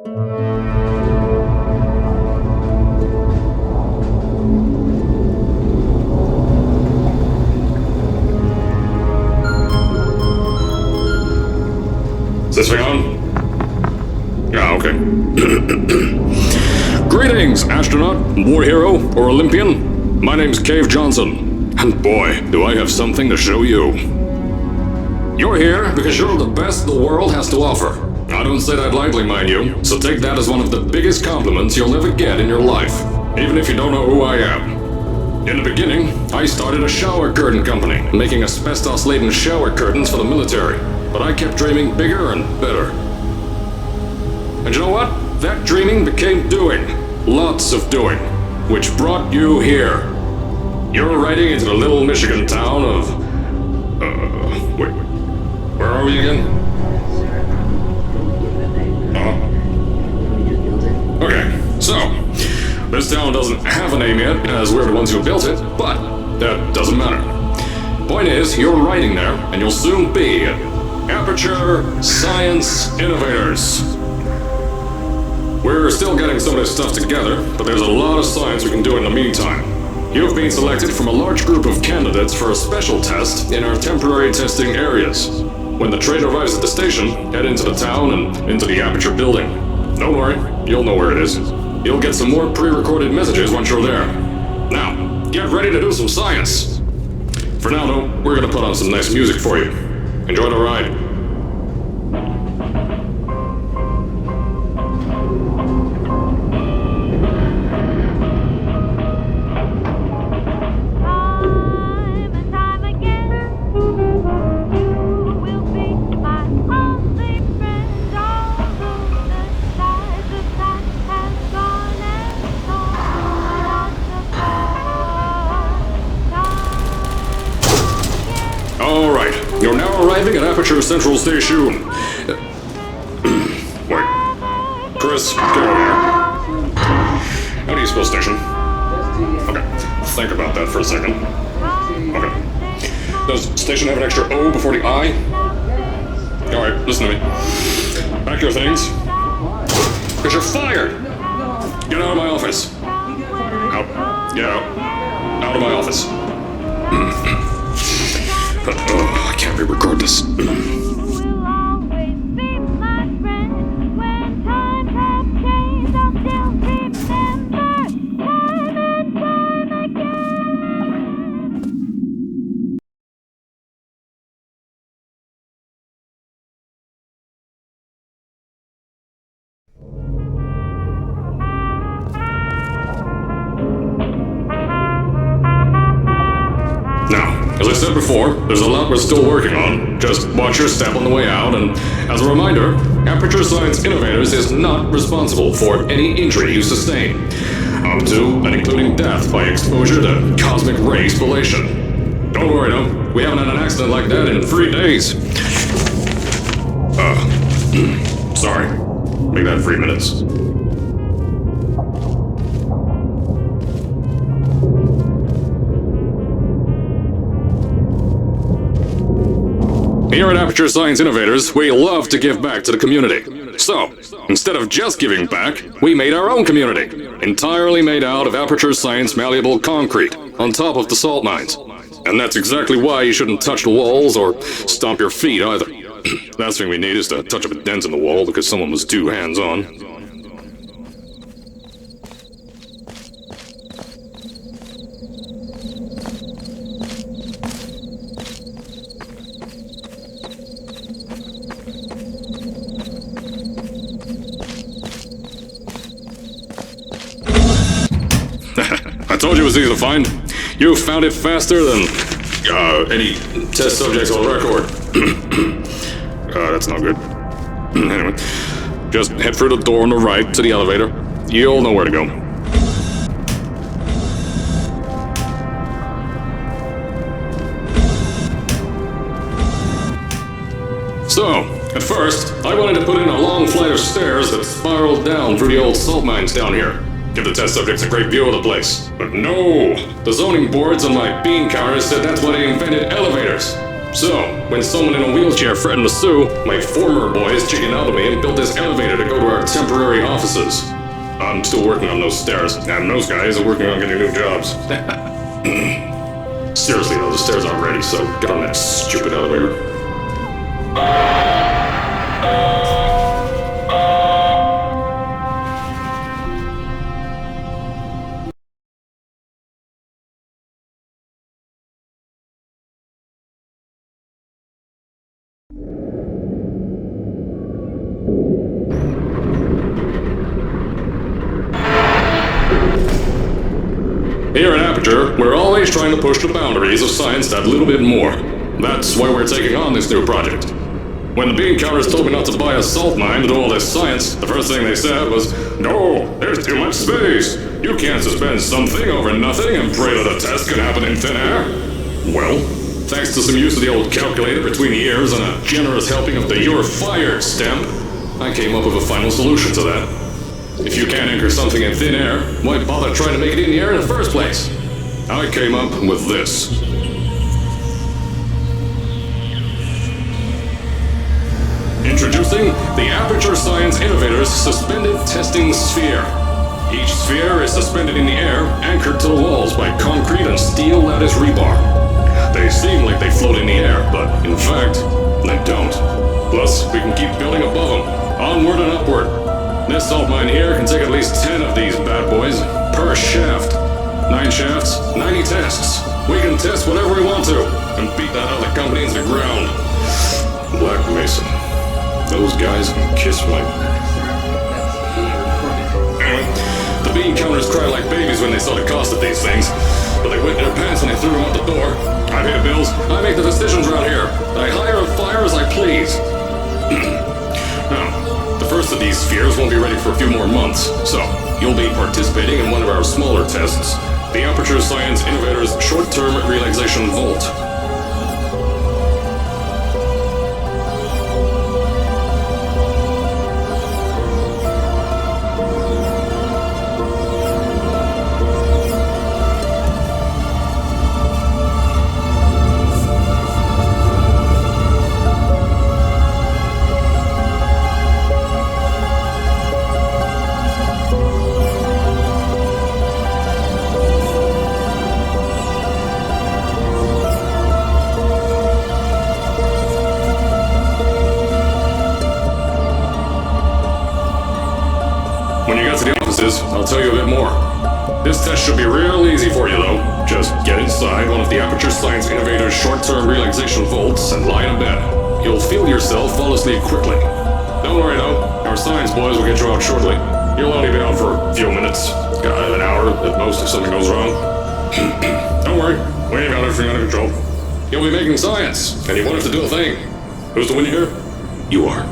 Is this thing on? Ah, okay. Greetings, astronaut, war hero, or Olympian. My name's Cave Johnson, and boy, do I have something to show you. You're here because you're the best the world has to offer. I don't say that lightly, mind you, so take that as one of the biggest compliments you'll ever get in your life, even if you don't know who I am. In the beginning, I started a shower curtain company, making asbestos-laden shower curtains for the military, but I kept dreaming bigger and better. And you know what? That dreaming became doing. Lots of doing. Which brought you here. You're riding into the little Michigan town of... wait. Where are we again? Okay, so... this town doesn't have a name yet, as we're the ones who built it, but that doesn't matter. Point is, you're riding there, and you'll soon be at Aperture Science Innovators. We're still getting some of this stuff together, but there's a lot of science we can do in the meantime. You've been selected from a large group of candidates for a special test in our temporary testing areas. When the train arrives at the station, head into the town and into the Aperture building. Don't worry, you'll know where it is. You'll get some more pre-recorded messages once you're there. Now, get ready to do some science. For now, though, we're gonna put on some nice music for you. Enjoy the ride. You're now arriving at Aperture Central Station. Wait. Chris, get over here. How do you spell station? Okay, think about that for a second. Okay. Does station have an extra O before the I? Alright, listen to me. Pack your things. Because you're fired! Get out of my office. Out. Get out. Out of my office. I can't re-record this. As I said before, there's a lot we're still working on. Just watch your step on the way out, and as a reminder, Aperture Science Innovators is not responsible for any injury you sustain, up to and including death by exposure to cosmic ray spallation. Don't worry though, we haven't had an accident like that in 3 days. Sorry. Make that 3 minutes. Here at Aperture Science Innovators, we love to give back to the community. So, instead of just giving back, we made our own community, entirely made out of Aperture Science malleable concrete, on top of the salt mines. And that's exactly why you shouldn't touch the walls or stomp your feet either. Last thing we need is to touch up a dent in the wall because someone was too hands-on. I told you it was easy to find. You found it faster than any test subjects on record. That's not good. Anyway, just head through the door on the right to the elevator. You'll know where to go. So, at first, I wanted to put in a long flight of stairs that spiraled down through the old salt mines down here. Give the test subjects a great view of the place. But no! The zoning boards on my bean counters said that's why they invented elevators. So, when someone in a wheelchair threatened to sue, my former boys chickened out of me and built this elevator to go to our temporary offices. I'm still working on those stairs, and those guys are working on getting new jobs. Seriously though, the stairs aren't ready, so get on that stupid elevator. Here at Aperture, we're always trying to push the boundaries of science that little bit more. That's why we're taking on this new project. When the bean counters told me not to buy a salt mine to do all this science, the first thing they said was, "No, there's too much space. You can't suspend something over nothing and pray that a test can happen in thin air." Well, thanks to some use of the old calculator between the ears and a generous helping of the "You're Fired" stamp, I came up with a final solution to that. If you can't anchor something in thin air, why bother trying to make it in the air in the first place? I came up with this. Introducing the Aperture Science Innovators Suspended Testing Sphere. Each sphere is suspended in the air, anchored to the walls by concrete and steel lattice rebar. They seem like they float in the air, but in fact, they don't. Plus, we can keep building above them, onward and upward. This salt mine here can take at least 10 of these bad boys per shaft. 9 shafts, 90 tests. We can test whatever we want to and beat that other company into the ground. Black Mesa. Those guys can kiss my... Anyway, the bean counters cried like babies when they saw the cost of these things. But they went in their pants when they threw them out the door. I pay the bills, I make the decisions around here. I hire and fire as I please. Now, the first of these spheres won't be ready for a few more months, so you'll be participating in one of our smaller tests, the Aperture Science Innovators Short-Term Relaxation Vault. I'll tell you a bit more. This test should be real easy for you though. Just get inside one of the Aperture Science Innovators short-term relaxation vaults and lie in bed. You'll feel yourself fall asleep quickly. Don't worry though, our science boys will get you out shortly. You'll only be out for a few minutes, an hour at most if something goes wrong. Don't worry, we ain't got everything under control. You'll be making science, and you want it to do a thing. Who's the winner here? You are.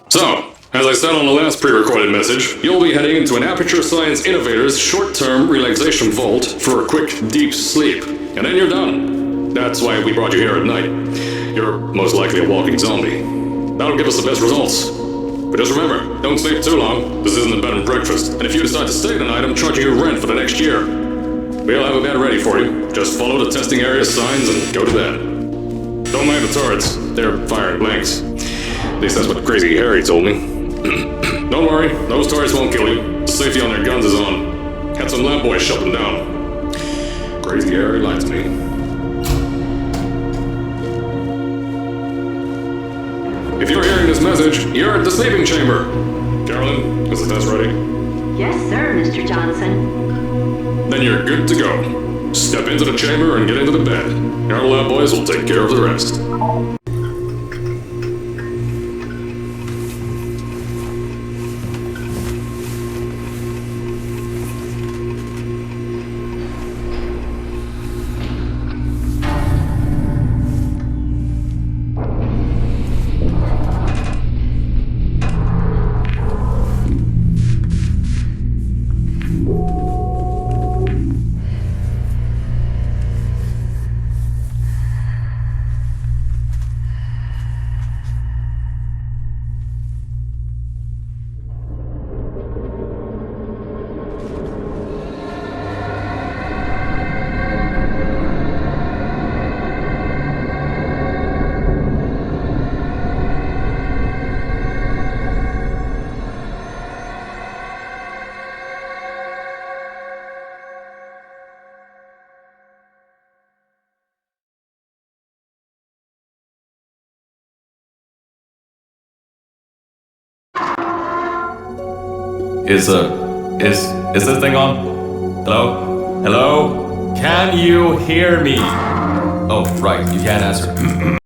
So, as I said on the last pre-recorded message, you'll be heading into an Aperture Science Innovators short-term relaxation vault for a quick, deep sleep. And then you're done. That's why we brought you here at night. You're most likely a walking zombie. That'll give us the best results. But just remember, don't sleep too long. This isn't a bed and breakfast. And if you decide to stay tonight, I'm charging you rent for the next year. We'll have a bed ready for you. Just follow the testing area signs and go to bed. Don't mind the turrets. They're firing blanks. At least that's what Crazy Harry told me. Don't worry, those turrets won't kill you. The safety on their guns is on. Had some lab boys shut them down. Crazy Harry lied to me. If you're hearing this message, you're at the sleeping chamber. Carolyn, is the test ready? Yes, sir, Mr. Johnson. Then you're good to go. Step into the chamber and get into the bed. Our lab boys will take care of the rest. is this thing on? Hello? Hello? Can you hear me? Oh, right, you can't answer.